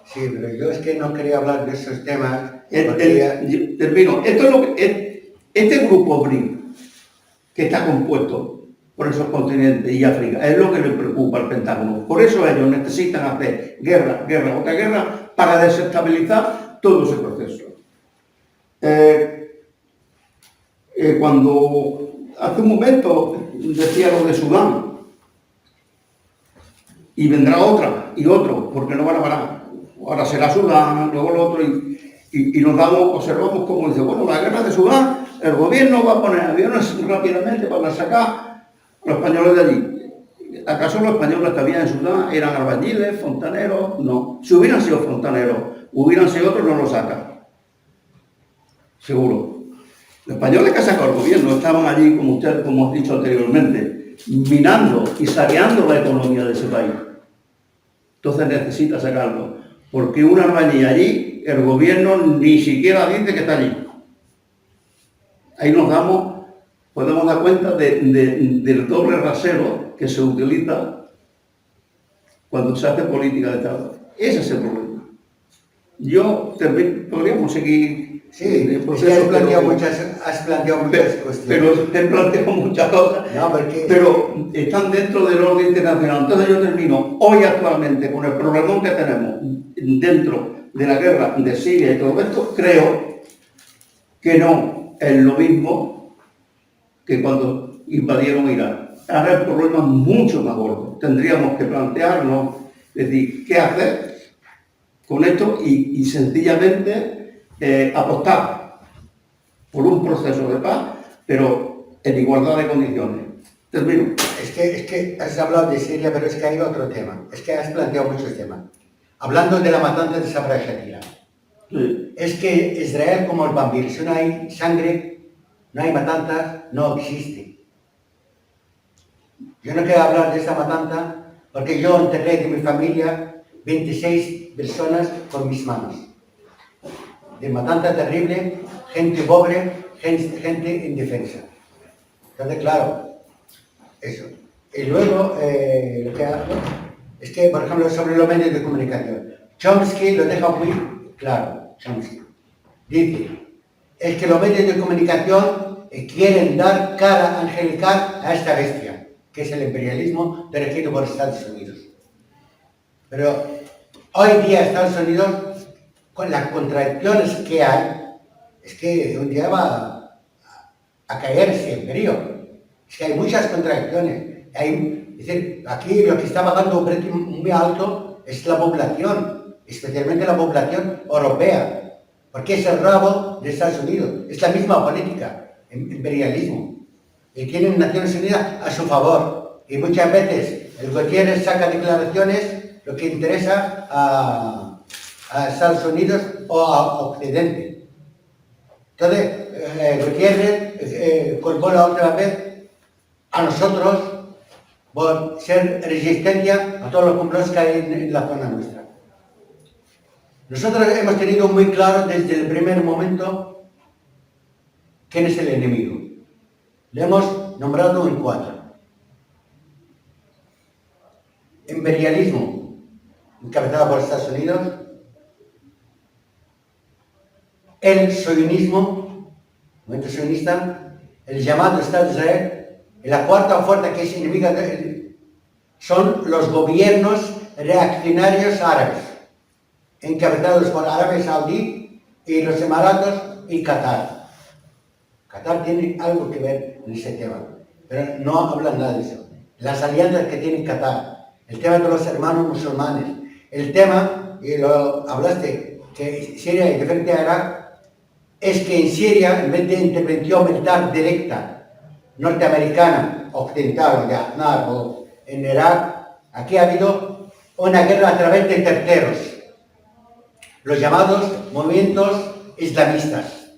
Sí, pero yo es que no quería hablar de esos temas. Termino. Esto es lo que este grupo BRIC, que está compuesto por esos continentes y África, es lo que les preocupa al Pentágono. Por eso ellos necesitan hacer guerra, otra guerra, para desestabilizar todo ese proceso. Cuando hace un momento decía lo de Sudán, y vendrá otra y otro, porque no van a parar. Ahora será Sudán, luego lo otro, y nos observamos como dice, bueno, la guerra de Sudán, el gobierno va a poner aviones rápidamente para sacar a los españoles de allí. ¿Acaso los españoles que había en Sudán eran albañiles, fontaneros? No. Si hubieran sido fontaneros, hubieran sido otros, no lo sacan. Seguro. Los españoles que ha sacado el gobierno estaban allí, como usted, como has dicho anteriormente, minando y saqueando la economía de ese país. Entonces necesita sacarlo. Porque una albañil allí, el gobierno ni siquiera dice que está allí. Ahí podemos dar cuenta del doble rasero que se utiliza cuando se hace política de Estado. Ese es el problema. Podríamos seguir Sí, el proceso. plantea muchas has planteado muchas cuestiones. Pero te planteo muchas cosas, No, porque... pero están dentro del orden internacional. Entonces yo termino hoy actualmente con el problemón que tenemos dentro de la guerra de Siria y todo esto. Creo que no es lo mismo que cuando invadieron Irak. Ahora el problema es mucho más gordo. Tendríamos que plantearnos, es decir, qué hacer con esto y sencillamente apostar por un proceso de paz, pero en igualdad de condiciones. Termino. Es que has hablado de Siria, pero es que hay otro tema. Es que has planteado muchos temas. Hablando de la matanza de Sabra y Shatila. Sí. Es que Israel como el vampiro, si no hay sangre, no hay matanzas, no existe. Yo no quiero hablar de esa matanza porque yo enterré de mi familia 26 personas con mis manos. De matanza terrible, gente pobre, gente indefensa. Entonces, claro, eso. Y luego, lo que hago es que, por ejemplo, sobre los medios de comunicación. Chomsky lo deja muy claro, Chomsky. Dice, es que los medios de comunicación quieren dar cara angelical a esta bestia, que es el imperialismo dirigido por Estados Unidos. Pero hoy día Estados Unidos, con las contradicciones que hay, es que un día va a caerse el imperio. Es que hay muchas contradicciones. Es decir, aquí lo que está pagando un precio muy alto es la población, especialmente la población europea, porque es el rabo de Estados Unidos. Es la misma política, imperialismo. Y tienen Naciones Unidas a su favor. Y muchas veces el Gutiérrez saca declaraciones lo que interesa a Estados Unidos o a Occidente. Entonces, Gutiérrez colgó la última vez a nosotros por ser resistencia a todos los complots que hay en la zona nuestra. Nosotros hemos tenido muy claro desde el primer momento quién es el enemigo. Le hemos nombrado en 4. Imperialismo, encabezado por Estados Unidos. El sionismo, movimiento sionista, el llamado Estado de Israel. Y la cuarta fuerza que es enemiga son los gobiernos reaccionarios árabes, encabezados por Arabia Saudí y los Emiratos y Qatar. Qatar tiene algo que ver en ese tema, pero no hablan nada de eso. Las alianzas que tiene Qatar, el tema de los hermanos musulmanes, el tema, y lo hablaste, que Siria es diferente a Irak, es que en Siria, en vez de intervención militar directa, norteamericana, occidental, de Aznar o en Irak, aquí ha habido una guerra a través de terceros, los llamados movimientos islamistas.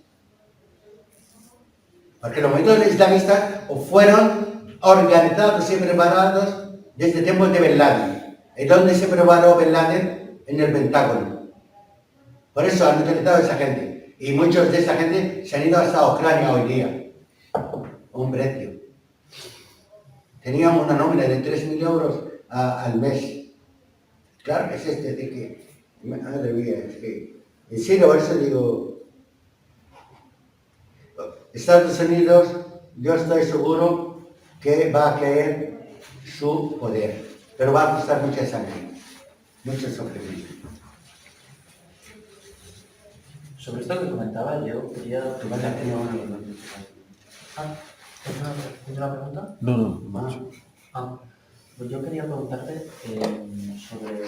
Porque los movimientos islamistas fueron organizados y preparados desde tiempos de Bin Laden. ¿Y dónde se preparó Bin Laden? En el Pentágono. Por eso han utilizado a esa gente. Y muchos de esa gente se han ido hasta Ucrania hoy día. Un precio. Teníamos una nómina de 3.000 euros al mes. Claro que es de que, madre mía, es que, en serio, por eso digo, Estados Unidos, yo estoy seguro que va a caer su poder, pero va a costar mucha sangre, mucho sufrimiento. Sobre esto que comentaba, yo quería tomar la atención. ¿Tienes una pregunta? No. Pues yo quería preguntarte sobre,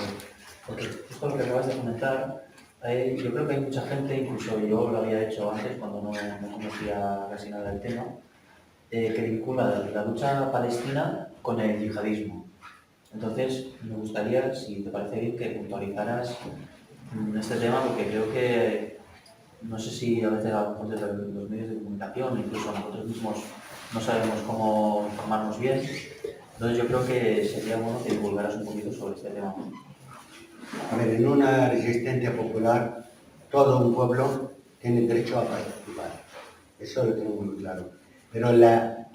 porque justo lo que acabas de comentar, yo creo que hay mucha gente, incluso yo lo había hecho antes cuando no conocía casi nada del tema, que vincula la lucha palestina con el yihadismo. Entonces, me gustaría, si te parece bien, que puntualizaras este tema, porque creo que, no sé si a veces desde los medios de comunicación, incluso nosotros mismos, no sabemos cómo informarnos bien. Entonces yo creo que sería bueno que divulgaras un poquito sobre este tema. A ver, en una resistencia popular, todo un pueblo tiene derecho a participar. Eso lo tengo muy claro. Pero la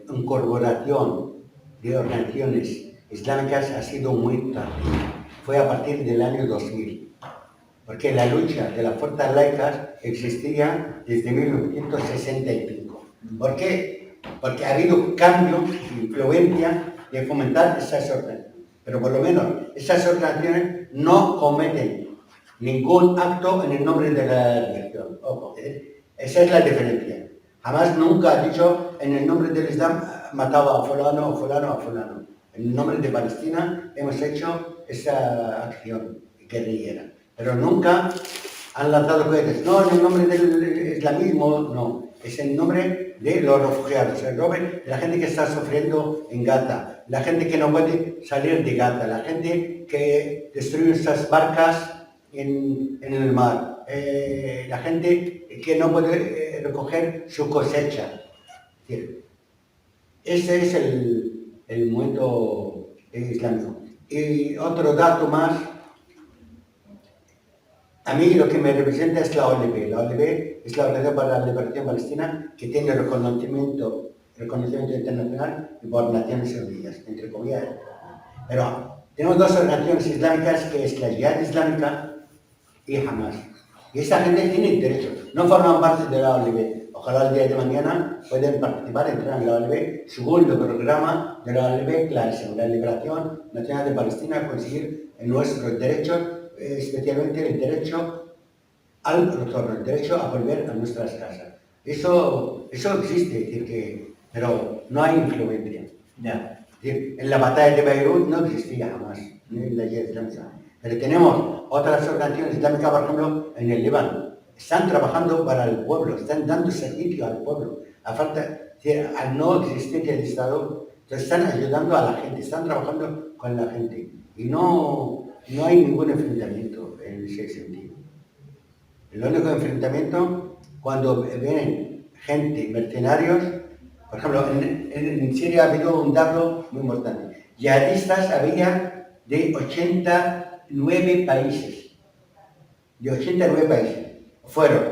incorporación de organizaciones islámicas ha sido muy tardía. Fue a partir del año 2000. porque la lucha de las fuerzas laicas existía desde 1965. ¿Por qué? Porque ha habido cambio, influencia de fomentar esas organizaciones. Pero por lo menos esas organizaciones no cometen ningún acto en el nombre de la religión. Ojo, esa es la diferencia. Jamás nunca ha dicho en el nombre del Islam mataba a fulano o fulano a fulano. En el nombre de Palestina hemos hecho esa acción guerrillera. Pero nunca han lanzado cohetes. No, en el nombre del islamismo, no. Es en nombre de los refugiados, el nombre de la gente que está sufriendo en Gaza, la gente que no puede salir de Gaza, la gente que destruye esas barcas en el mar, la gente que no puede recoger su cosecha. Es decir, ese es el momento islámico. Y otro dato más, a mí lo que me representa es la OLP. La OLP es la Organización para la Liberación Palestina, que tiene reconocimiento internacional y por Naciones Unidas, entre comillas. Pero tenemos dos organizaciones islámicas, que es la Jihad Islámica y Hamas. Y esta gente tiene derecho, no forman parte de la OLP. Ojalá el día de mañana puedan participar, entrar en la OLP, según el programa de la OLP, la liberación nacional de Palestina, conseguir nuestros derechos, especialmente el derecho al retorno, el derecho a volver a nuestras casas. Eso existe, es decir, pero no hay influencia. Ya. Es decir, en la batalla de Beirut no existía jamás, ni la Jihad Islámica. Pero tenemos otras organizaciones islámicas, por ejemplo, en el Líbano. Están trabajando para el pueblo, están dando servicio al pueblo. Al no existencia del Estado, están ayudando a la gente, están trabajando con la gente. Y no hay ningún enfrentamiento en ese sentido. El único enfrentamiento, cuando vienen gente, mercenarios, por ejemplo, en Siria ha habido un dato muy importante. Yihadistas había de 89 países. De 89 países. Fueron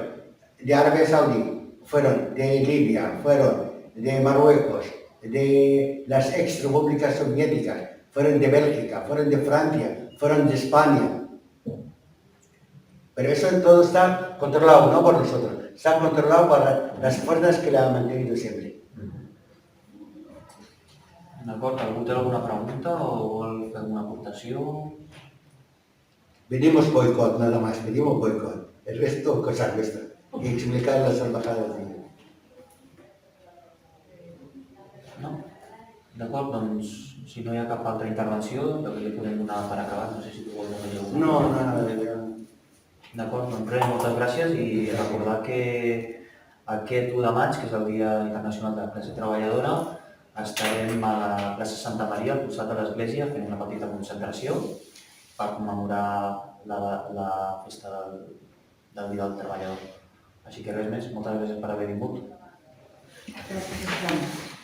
de Arabia Saudí, fueron de Libia, fueron de Marruecos, de las ex repúblicas soviéticas, fueron de Bélgica, fueron de Francia, fueron de España. Pero eso todo está controlado, no por nosotros, está controlado por las fuerzas que la han mantenido siempre. D'acord, algú té alguna pregunta o vol fer alguna aportació? Pedimos boicot, nada más, pedimos boicot. El resto, cosa nuestra. Y explicar las embajadas. No? D'acord, doncs, si no hi ha cap altra intervenció, jo crec que podem donar per acabat. No sé si tu vols afegir alguna cosa. No. D'acord, doncs res, moltes gràcies i recordar que aquest 1 de maig, que és el Dia Internacional de la Classe Treballadora, estarem a la plaça Santa Maria, al costat de l'església, fent una petita concentració per commemorar la festa del Dia del Treballador. Així que res més, moltes gràcies per haver vingut. Gràcies.